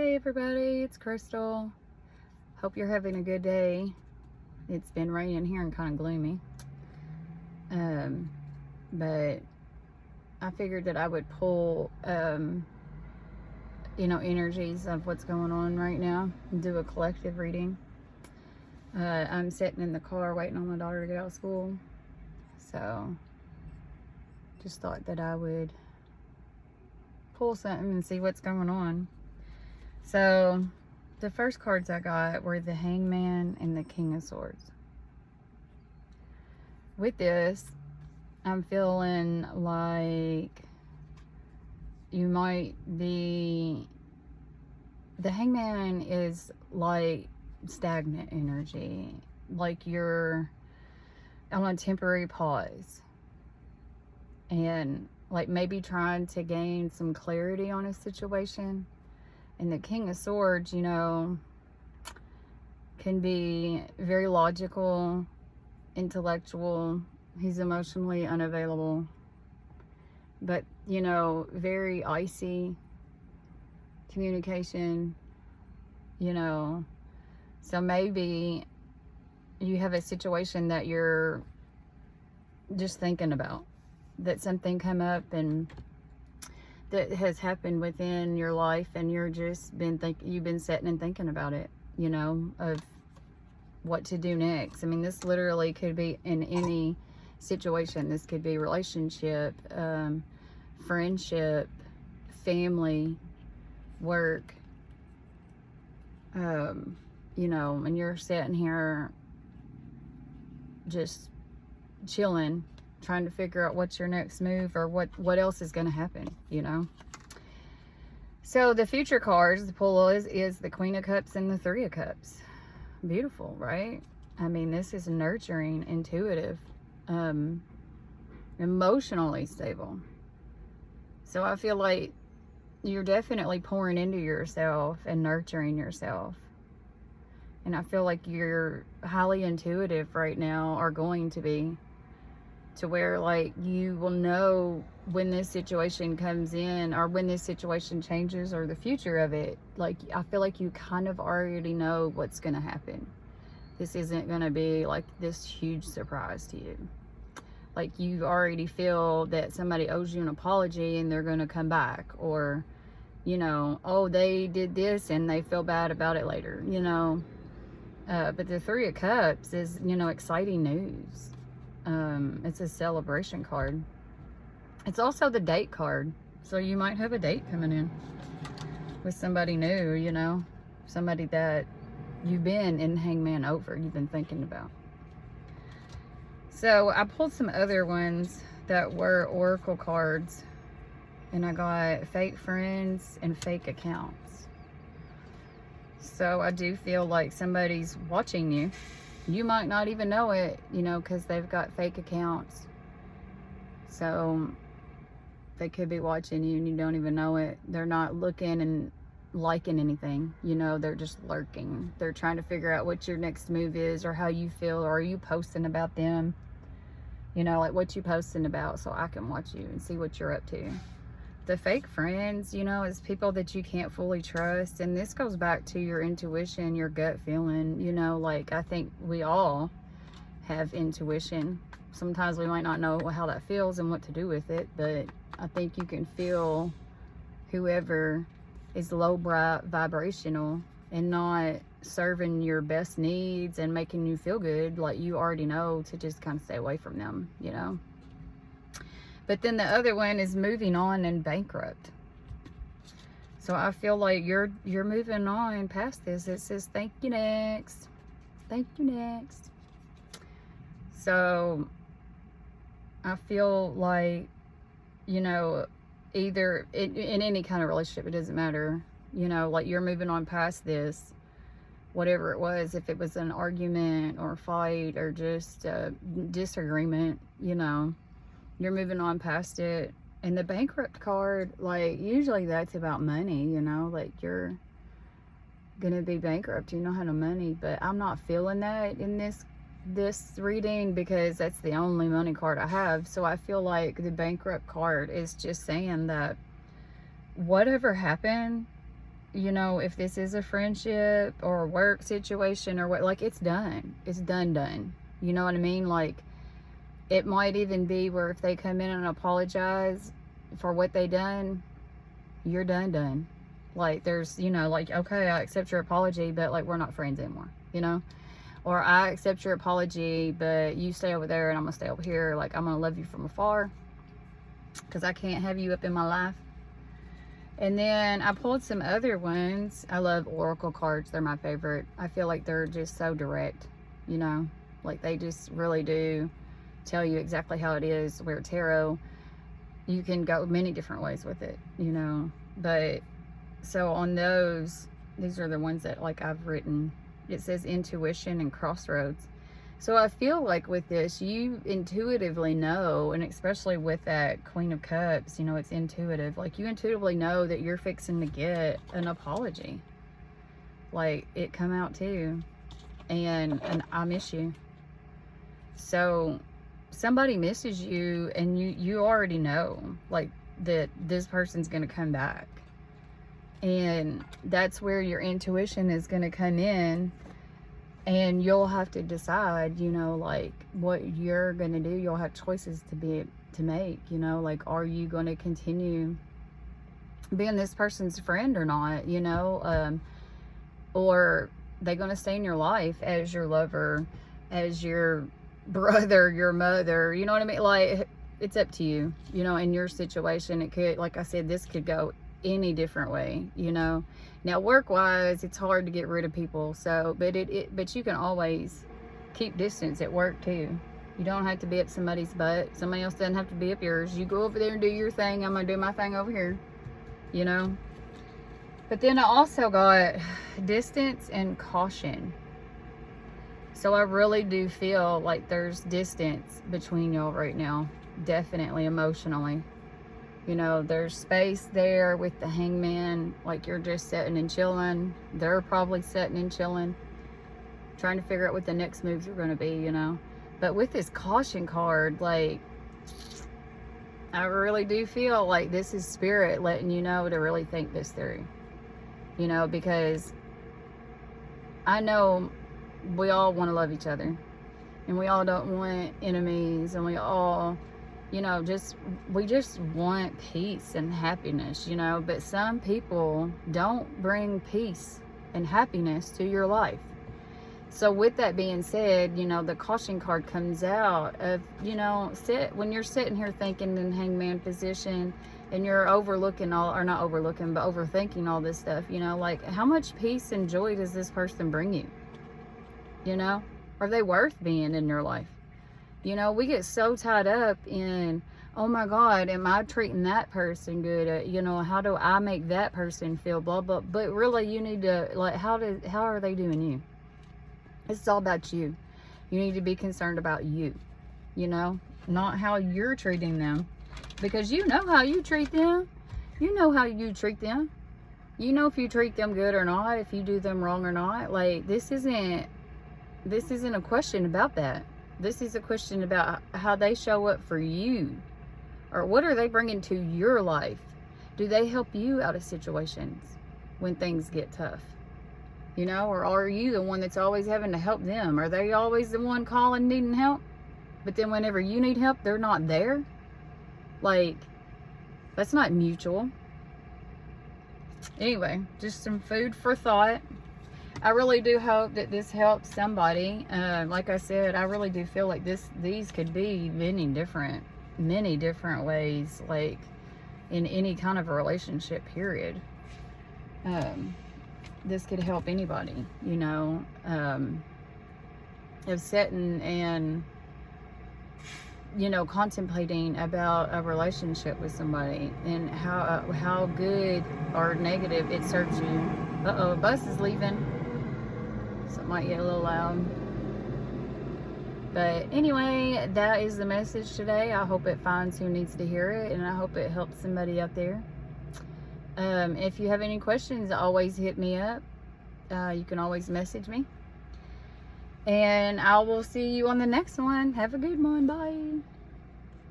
Hey everybody, it's Crystal. Hope you're having a good day. It's been raining here and kind of gloomy. But I figured that I would pull, energies of what's going on right now and do a collective reading. I'm sitting in the car waiting on my daughter to get out of school. So just thought that I would pull something and see what's going on. So the first cards I got were the Hangman and the King of Swords. With this, I'm feeling like you might be, the Hangman is like stagnant energy, like you're on a temporary pause and like maybe trying to gain some clarity on a situation. And the King of Swords, can be very logical, intellectual. He's emotionally unavailable. But, very icy communication, So maybe you have a situation that you're just thinking about, that something come up and that has happened within your life, and you've been sitting and thinking about it, of what to do next. I mean, this literally could be in any situation. This could be relationship, friendship, family, work, and you're sitting here just chilling, trying to figure out what's your next move or what else is going to happen, So the future cards, the pull is the Queen of Cups and the Three of Cups. Beautiful, right? I mean, this is nurturing, intuitive, emotionally stable. So I feel like you're definitely pouring into yourself and nurturing yourself. And I feel like you're highly intuitive right now, or going to be, to where like you will know when this situation comes in or when this situation changes or the future of it. Like, I feel like you kind of already know what's going to happen. This isn't going to be like this huge surprise to you. Like, you already feel that somebody owes you an apology and they're going to come back, or oh, they did this and they feel bad about it later, but the Three of Cups is, exciting news. It's a celebration card. It's also the date card. So you might have a date coming in with somebody new, somebody that you've been in Hangman over, you've been thinking about. So I pulled some other ones that were oracle cards, and I got fake friends and fake accounts. So I do feel like somebody's watching you. You might not even know it, because they've got fake accounts. So they could be watching you and you don't even know it. They're not looking and liking anything, they're just lurking. They're trying to figure out what your next move is, or how you feel, or are you posting about them? Like, what you posting about, so I can watch you and see what you're up to. The fake friends, is people that you can't fully trust. And this goes back to your intuition, your gut feeling, like, I think we all have intuition. Sometimes we might not know how that feels and what to do with it, but I think you can feel whoever is low vibrational and not serving your best needs and making you feel good. Like, you already know to just kind of stay away from them, But then the other one is moving on and bankrupt. So I feel like you're moving on past this. It says, thank you next. Thank you next. So I feel like, either in any kind of relationship, it doesn't matter, like, you're moving on past this, whatever it was, if it was an argument or a fight or just a disagreement, you're moving on past it. And the bankrupt card, like, usually that's about money, like, you're gonna be bankrupt, you don't have no money. But I'm not feeling that in this reading, because that's the only money card I have. So I feel like the bankrupt card is just saying that whatever happened, you know, if this is a friendship or a work situation or what, like, it's done. It's done. You know what I mean? Like, it might even be where if they come in and apologize for what they done, you're done. Like, there's, you know, like, okay, I accept your apology, but, like, we're not friends anymore, you know? Or I accept your apology, but you stay over there and I'm going to stay over here. Like, I'm going to love you from afar because I can't have you up in my life. And then I pulled some other ones. I love oracle cards. They're my favorite. I feel like they're just so direct, you know? Like, they just really do tell you exactly how it is. Where tarot, you can go many different ways with it, you know? But, so on those, these are the ones that, like, I've written. It says intuition and crossroads. So I feel like with this, you intuitively know, and especially with that Queen of Cups, you know, it's intuitive. Like, you intuitively know that you're fixing to get an apology. Like, it come out too. And I miss you. So somebody misses you, and you already know, like, that this person's going to come back. And that's where your intuition is going to come in. And you'll have to decide, you know, like, what you're going to do. You'll have choices to make, you know, like, are you going to continue being this person's friend or not, you know, or they going to stay in your life as your lover, as your brother, your mother, you know what I mean? Like, it's up to you, you know, in your situation. It could, like I said, this could go any different way, you know. Now, work-wise, it's hard to get rid of people, so, but you can always keep distance at work, too. You don't have to be up somebody's butt. Somebody else doesn't have to be up yours. You go over there and do your thing. I'm going to do my thing over here, you know. But then I also got distance and caution. So I really do feel like there's distance between y'all right now, definitely emotionally. You know, there's space there with the Hangman, like, you're just sitting and chilling. They're probably sitting and chilling, trying to figure out what the next moves are going to be, you know. But with this caution card, like, I really do feel like this is spirit letting you know to really think this through. You know, because I know we all want to love each other. And we all don't want enemies. And we all, you know, we just want peace and happiness, you know. But some people don't bring peace and happiness to your life. So with that being said, you know, the caution card comes out of, you know, when you're sitting here thinking in Hangman position and you're overlooking all, or not overlooking, but overthinking all this stuff, you know, like, how much peace and joy does this person bring you? You know, are they worth being in your life? You know, we get so tied up in, oh my God, am I treating that person good? You know, how do I make that person feel, blah, blah. But really, you need to, like, how are they doing you? It's all about you. You need to be concerned about you, you know, not how you're treating them. Because you know how you treat them. You know how you treat them. You know if you treat them good or not, if you do them wrong or not. Like, this isn't a question about that. This is a question about how they show up for you. Or what are they bringing to your life? Do they help you out of situations when things get tough? You know, or are you the one that's always having to help them? Are they always the one calling, needing help? But then whenever you need help, they're not there? Like, that's not mutual. Anyway, just some food for thought. I really do hope that this helps somebody. Like I said, I really do feel like these could be many different ways, like, in any kind of a relationship, period. This could help anybody, you know, of sitting and, you know, contemplating about a relationship with somebody and how good or negative it serves you. Uh-oh, a bus is leaving. So it might get a little loud. But anyway, that is the message today. I hope it finds who needs to hear it, and I hope it helps somebody out there. If you have any questions, always hit me up. You can always message me. And I will see you on the next one. Have a good one. Bye.